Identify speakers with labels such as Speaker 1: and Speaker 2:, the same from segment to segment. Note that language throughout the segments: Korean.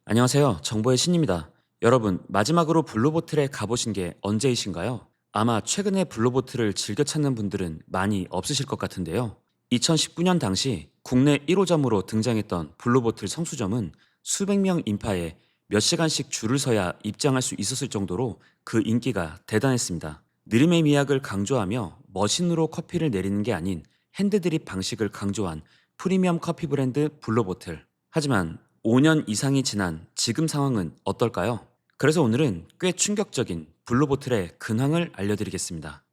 Speaker 1: 안녕하세요. 정보의 신입니다. 여러분, 마지막으로 블루보틀에 가보신 게 언제이신가요? 아마 최근에 블루보틀을 즐겨 찾는 분들은 많이 없으실 것 같은데요. 2019년 당시 국내 1호점으로 등장했던 블루보틀 성수점은 수백 명 인파에 몇 시간씩 줄을 서야 입장할 수 있었을 정도로 그 인기가 대단했습니다. 느림의 미학을 강조하며 머신으로 커피를 내리는 게 아닌 핸드드립 방식을 강조한 프리미엄 커피 브랜드 블루보틀. 하지만 5년 이상이 지난 지금 상황은 어떨까요? 그래서 오늘은 꽤 충격적인 블루보틀의 근황을 알려드리겠습니다.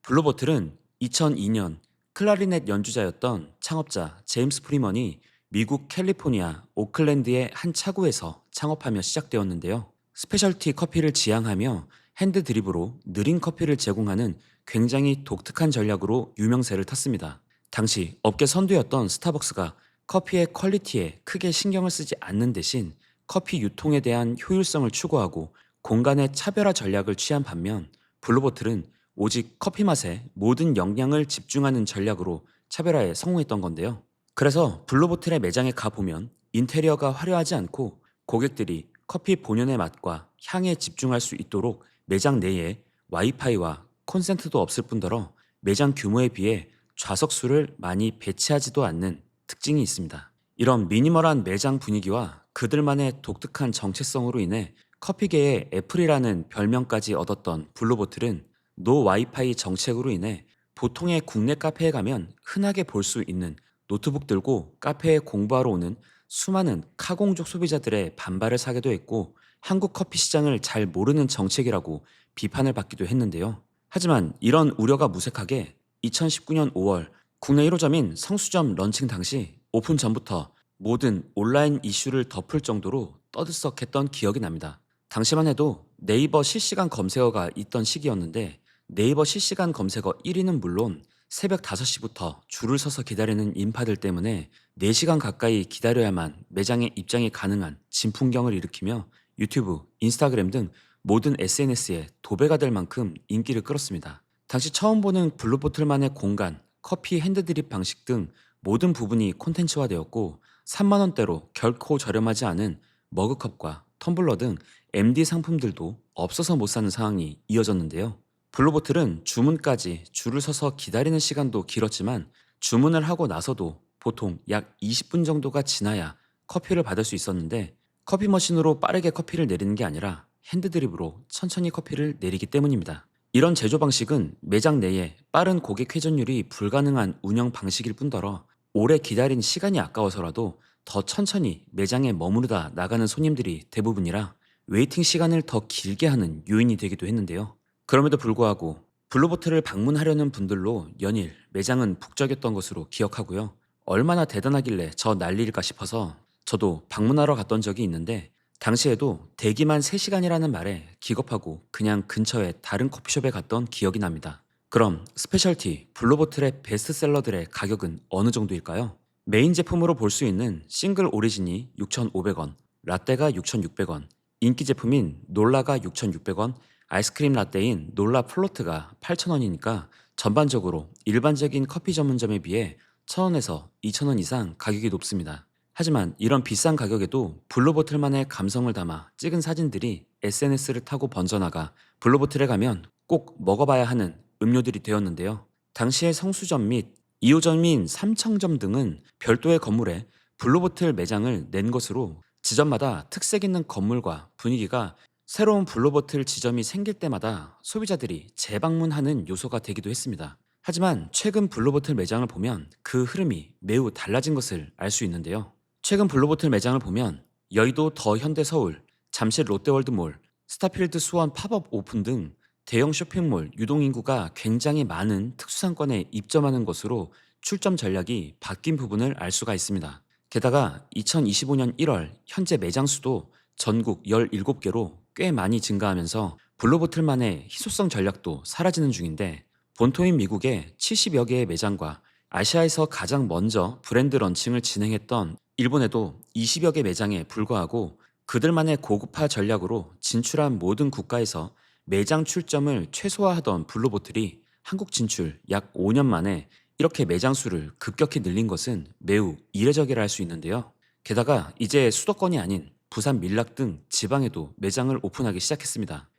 Speaker 1: 블루보틀은 2002년 클라리넷 연주자였던 창업자 제임스 프리먼이 미국 캘리포니아 오클랜드의 한 차구에서 창업하며 시작되었는데요. 스페셜티 커피를 지향하며 핸드 드립으로 느린 커피를 제공하는 굉장히 독특한 전략으로 유명세를 탔습니다. 당시 업계 선두였던 스타벅스가 커피의 퀄리티에 크게 신경을 쓰지 않는 대신 커피 유통에 대한 효율성을 추구하고 공간의 차별화 전략을 취한 반면 블루보틀은 오직 커피 맛에 모든 역량을 집중하는 전략으로 차별화에 성공했던 건데요. 그래서 블루보틀의 매장에 가보면 인테리어가 화려하지 않고 고객들이 커피 본연의 맛과 향에 집중할 수 있도록 매장 내에 와이파이와 콘센트도 없을 뿐더러 매장 규모에 비해 좌석 수를 많이 배치하지도 않는 특징이 있습니다. 이런 미니멀한 매장 분위기와 그들만의 독특한 정체성으로 인해 커피계의 애플이라는 별명까지 얻었던 블루보틀은 노 와이파이 정책으로 인해 보통의 국내 카페에 가면 흔하게 볼 수 있는 노트북 들고 카페에 공부하러 오는 수많은 카공족 소비자들의 반발을 사기도 했고 한국 커피 시장을 잘 모르는 정책이라고 비판을 받기도 했는데요. 하지만 이런 우려가 무색하게 2019년 5월 국내 1호점인 성수점 런칭 당시 오픈 전부터 모든 온라인 이슈를 덮을 정도로 떠들썩했던 기억이 납니다. 당시만 해도 네이버 실시간 검색어가 있던 시기였는데 네이버 실시간 검색어 1위는 물론 새벽 5시부터 줄을 서서 기다리는 인파들 때문에 4시간 가까이 기다려야만 매장에 입장이 가능한 진풍경을 일으키며 유튜브, 인스타그램 등 모든 SNS에 도배가 될 만큼 인기를 끌었습니다. 당시 처음 보는 블루보틀만의 공간, 커피 핸드드립 방식 등 모든 부분이 콘텐츠화되었고 3만 원대로 결코 저렴하지 않은 머그컵과 텀블러 등 MD 상품들도 없어서 못 사는 상황이 이어졌는데요. 블루보틀은 주문까지 줄을 서서 기다리는 시간도 길었지만 주문을 하고 나서도 보통 약 20분 정도가 지나야 커피를 받을 수 있었는데 커피 머신으로 빠르게 커피를 내리는 게 아니라 핸드드립으로 천천히 커피를 내리기 때문입니다. 이런 제조 방식은 매장 내에 빠른 고객 회전율이 불가능한 운영 방식일 뿐더러 오래 기다린 시간이 아까워서라도 더 천천히 매장에 머무르다 나가는 손님들이 대부분이라 웨이팅 시간을 더 길게 하는 요인이 되기도 했는데요. 그럼에도 불구하고 블루보틀을 방문하려는 분들로 연일 매장은 북적였던 것으로 기억하고요. 얼마나 대단하길래 저 난리일까 싶어서 저도 방문하러 갔던 적이 있는데 당시에도 대기만 3시간이라는 말에 기겁하고 그냥 근처에 다른 커피숍에 갔던 기억이 납니다. 그럼 스페셜티, 블루보틀의 베스트셀러들의 가격은 어느 정도일까요? 메인 제품으로 볼 수 있는 싱글 오리진이 6,500원, 라떼가 6,600원, 인기 제품인 놀라가 6,600원, 아이스크림 라떼인 놀라 플로트가 8,000원이니까 전반적으로 일반적인 커피 전문점에 비해 1,000원에서 2,000원 이상 가격이 높습니다. 하지만 이런 비싼 가격에도 블루보틀만의 감성을 담아 찍은 사진들이 SNS를 타고 번져나가 블루보틀에 가면 꼭 먹어봐야 하는 음료들이 되었는데요. 당시의 성수점 및 2호점인 삼청점 등은 별도의 건물에 블루보틀 매장을 낸 것으로 지점마다 특색 있는 건물과 분위기가 새로운 블루보틀 지점이 생길 때마다 소비자들이 재방문하는 요소가 되기도 했습니다. 하지만 최근 블루보틀 매장을 보면 그 흐름이 매우 달라진 것을 알 수 있는데요. 최근 블루보틀 매장을 보면 여의도 더 현대서울, 잠실 롯데월드몰, 스타필드 수원 팝업 오픈 등 대형 쇼핑몰 유동인구가 굉장히 많은 특수상권에 입점하는 것으로 출점 전략이 바뀐 부분을 알 수가 있습니다. 게다가 2025년 1월 현재 매장 수도 전국 17개로 꽤 많이 증가하면서 블루보틀만의 희소성 전략도 사라지는 중인데 본토인 미국의 70여 개의 매장과 아시아에서 가장 먼저 브랜드 런칭을 진행했던 일본에도 20여 개 매장에 불과하고 그들만의 고급화 전략으로 진출한 모든 국가에서 매장 출점을 최소화하던 블루보틀이 한국 진출 약 5년 만에 이렇게 매장 수를 급격히 늘린 것은 매우 이례적이라 할 수 있는데요. 게다가 이제 수도권이 아닌 부산 밀락 등 지방에도 매장을 오픈하기 시작했습니다.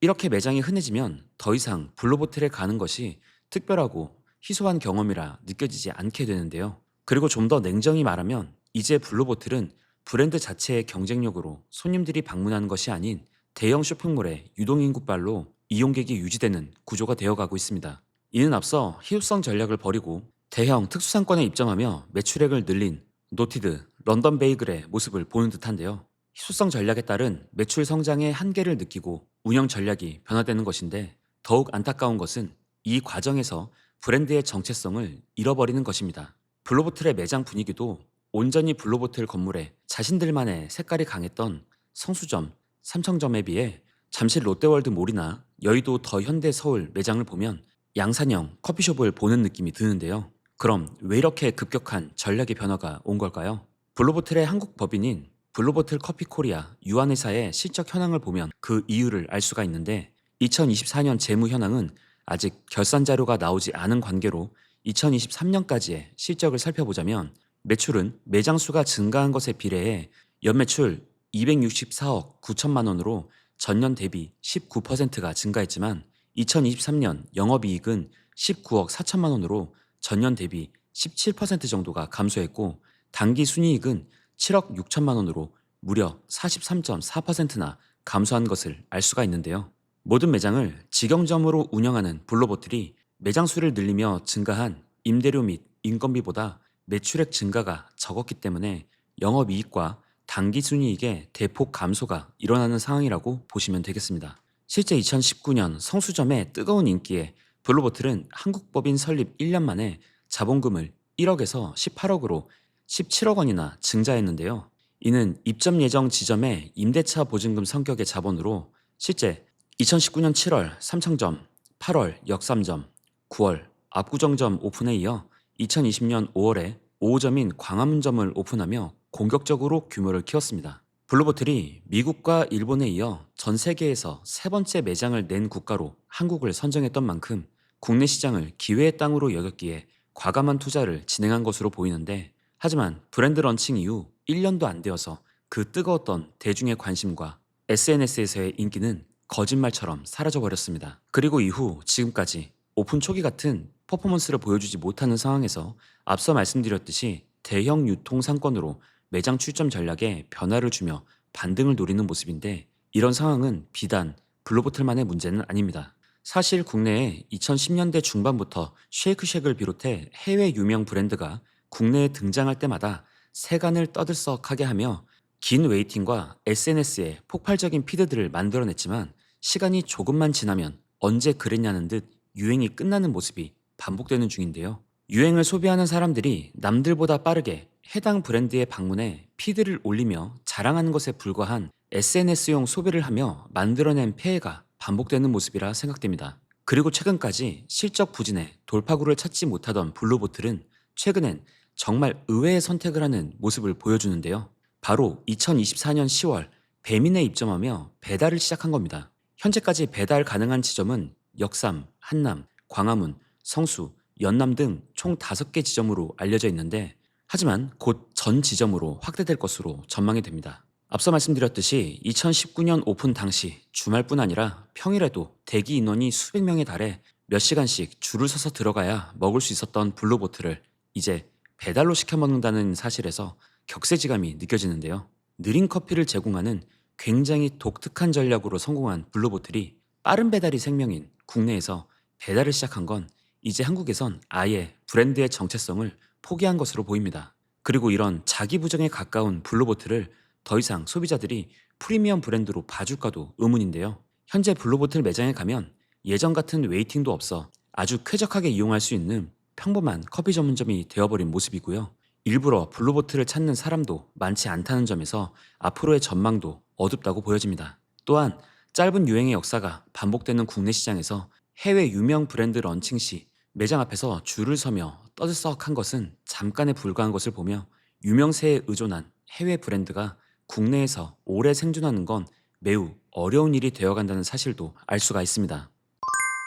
Speaker 1: 이렇게 매장이 흔해지면 더 이상 블루보틀에 가는 것이 특별하고 희소한 경험이라 느껴지지 않게 되는데요. 그리고 좀 더 냉정히 말하면 이제 블루보틀은 브랜드 자체의 경쟁력으로 손님들이 방문하는 것이 아닌 대형 쇼핑몰의 유동인구발로 이용객이 유지되는 구조가 되어가고 있습니다. 이는 앞서 희소성 전략을 버리고 대형 특수상권에 입점하며 매출액을 늘린 노티드, 런던 베이글의 모습을 보는 듯한데요. 희소성 전략에 따른 매출 성장의 한계를 느끼고 운영 전략이 변화되는 것인데 더욱 안타까운 것은 이 과정에서 브랜드의 정체성을 잃어버리는 것입니다. 블루보틀의 매장 분위기도 온전히 블루보틀 건물에 자신들만의 색깔이 강했던 성수점, 삼청점에 비해 잠실 롯데월드몰이나 여의도 더 현대 서울 매장을 보면 양산형 커피숍을 보는 느낌이 드는데요. 그럼 왜 이렇게 급격한 전략의 변화가 온 걸까요? 블루보틀의 한국 법인인 블루보틀 커피 코리아 유한회사의 실적 현황을 보면 그 이유를 알 수가 있는데 2024년 재무 현황은 아직 결산 자료가 나오지 않은 관계로 2023년까지의 실적을 살펴보자면 매출은 매장 수가 증가한 것에 비례해 연매출 264억 9천만 원으로 전년 대비 19%가 증가했지만 2023년 영업이익은 19억 4천만 원으로 전년 대비 17% 정도가 감소했고 당기 순이익은 7억 6천만 원으로 무려 43.4%나 감소한 것을 알 수가 있는데요. 모든 매장을 직영점으로 운영하는 블루보틀이 매장 수를 늘리며 증가한 임대료 및 인건비보다 매출액 증가가 적었기 때문에 영업이익과 당기순이익의 대폭 감소가 일어나는 상황이라고 보시면 되겠습니다. 실제 2019년 성수점의 뜨거운 인기에 블루보틀은 한국법인 설립 1년 만에 자본금을 1억에서 18억으로 17억 원이나 증자했는데요. 이는 입점 예정 지점의 임대차 보증금 성격의 자본으로 실제 2019년 7월 삼청점, 8월 역삼점, 9월 압구정점 오픈에 이어 2020년 5월에 5호점인 광화문점을 오픈하며 공격적으로 규모를 키웠습니다. 블루보틀이 미국과 일본에 이어 전 세계에서 세 번째 매장을 낸 국가로 한국을 선정했던 만큼 국내 시장을 기회의 땅으로 여겼기에 과감한 투자를 진행한 것으로 보이는데 하지만 브랜드 런칭 이후 1년도 안 되어서 그 뜨거웠던 대중의 관심과 SNS에서의 인기는 거짓말처럼 사라져버렸습니다. 그리고 이후 지금까지 오픈 초기 같은 퍼포먼스를 보여주지 못하는 상황에서 앞서 말씀드렸듯이 대형 유통 상권으로 매장 출점 전략에 변화를 주며 반등을 노리는 모습인데 이런 상황은 비단 블루보틀만의 문제는 아닙니다. 사실 국내에 2010년대 중반부터 쉐이크쉑을 비롯해 해외 유명 브랜드가 국내에 등장할 때마다 세간을 떠들썩하게 하며 긴 웨이팅과 SNS에 폭발적인 피드들을 만들어냈지만 시간이 조금만 지나면 언제 그랬냐는 듯 유행이 끝나는 모습이 반복되는 중인데요. 유행을 소비하는 사람들이 남들보다 빠르게 해당 브랜드에 방문해 피드를 올리며 자랑하는 것에 불과한 SNS용 소비를 하며 만들어낸 폐해가 반복되는 모습이라 생각됩니다. 그리고 최근까지 실적 부진에 돌파구를 찾지 못하던 블루보틀은 최근엔 정말 의외의 선택을 하는 모습을 보여주는데요. 바로 2024년 10월 배민에 입점하며 배달을 시작한 겁니다. 현재까지 배달 가능한 지점은 역삼, 한남, 광화문, 성수, 연남 등 총 5개 지점으로 알려져 있는데 하지만 곧 전 지점으로 확대될 것으로 전망이 됩니다. 앞서 말씀드렸듯이 2019년 오픈 당시 주말뿐 아니라 평일에도 대기 인원이 수백 명에 달해 몇 시간씩 줄을 서서 들어가야 먹을 수 있었던 블루보틀을 이제 배달로 시켜 먹는다는 사실에서 격세지감이 느껴지는데요. 느린 커피를 제공하는 굉장히 독특한 전략으로 성공한 블루보틀이 빠른 배달이 생명인 국내에서 배달을 시작한 건 이제 한국에선 아예 브랜드의 정체성을 포기한 것으로 보입니다. 그리고 이런 자기 부정에 가까운 블루보틀을 더 이상 소비자들이 프리미엄 브랜드로 봐줄까도 의문인데요. 현재 블루보틀 매장에 가면 예전 같은 웨이팅도 없어 아주 쾌적하게 이용할 수 있는 평범한 커피 전문점이 되어버린 모습이고요. 일부러 블루보틀을 찾는 사람도 많지 않다는 점에서 앞으로의 전망도 어둡다고 보여집니다. 또한 짧은 유행의 역사가 반복되는 국내 시장에서 해외 유명 브랜드 런칭 시 매장 앞에서 줄을 서며 떠들썩한 것은 잠깐에 불과한 것을 보며 유명세에 의존한 해외 브랜드가 국내에서 오래 생존하는 건 매우 어려운 일이 되어간다는 사실도 알 수가 있습니다.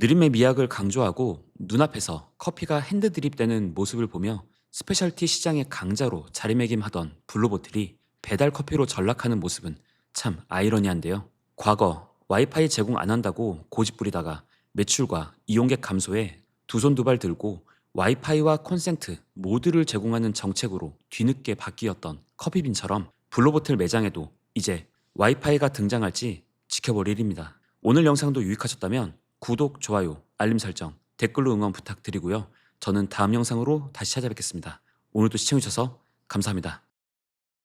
Speaker 1: 느림의 미학을 강조하고 눈앞에서 커피가 핸드 드립되는 모습을 보며 스페셜티 시장의 강자로 자리매김하던 블루보틀이 배달 커피로 전락하는 모습은 참 아이러니한데요. 과거 와이파이 제공 안 한다고 고집 부리다가 매출과 이용객 감소에 두 손 두 발 들고 와이파이와 콘센트 모두를 제공하는 정책으로 뒤늦게 바뀌었던 커피빈처럼 블루보틀 매장에도 이제 와이파이가 등장할지 지켜볼 일입니다. 오늘 영상도 유익하셨다면 구독, 좋아요, 알림 설정, 댓글로 응원 부탁드리고요. 저는 다음 영상으로 다시 찾아뵙겠습니다. 오늘도 시청해주셔서 감사합니다.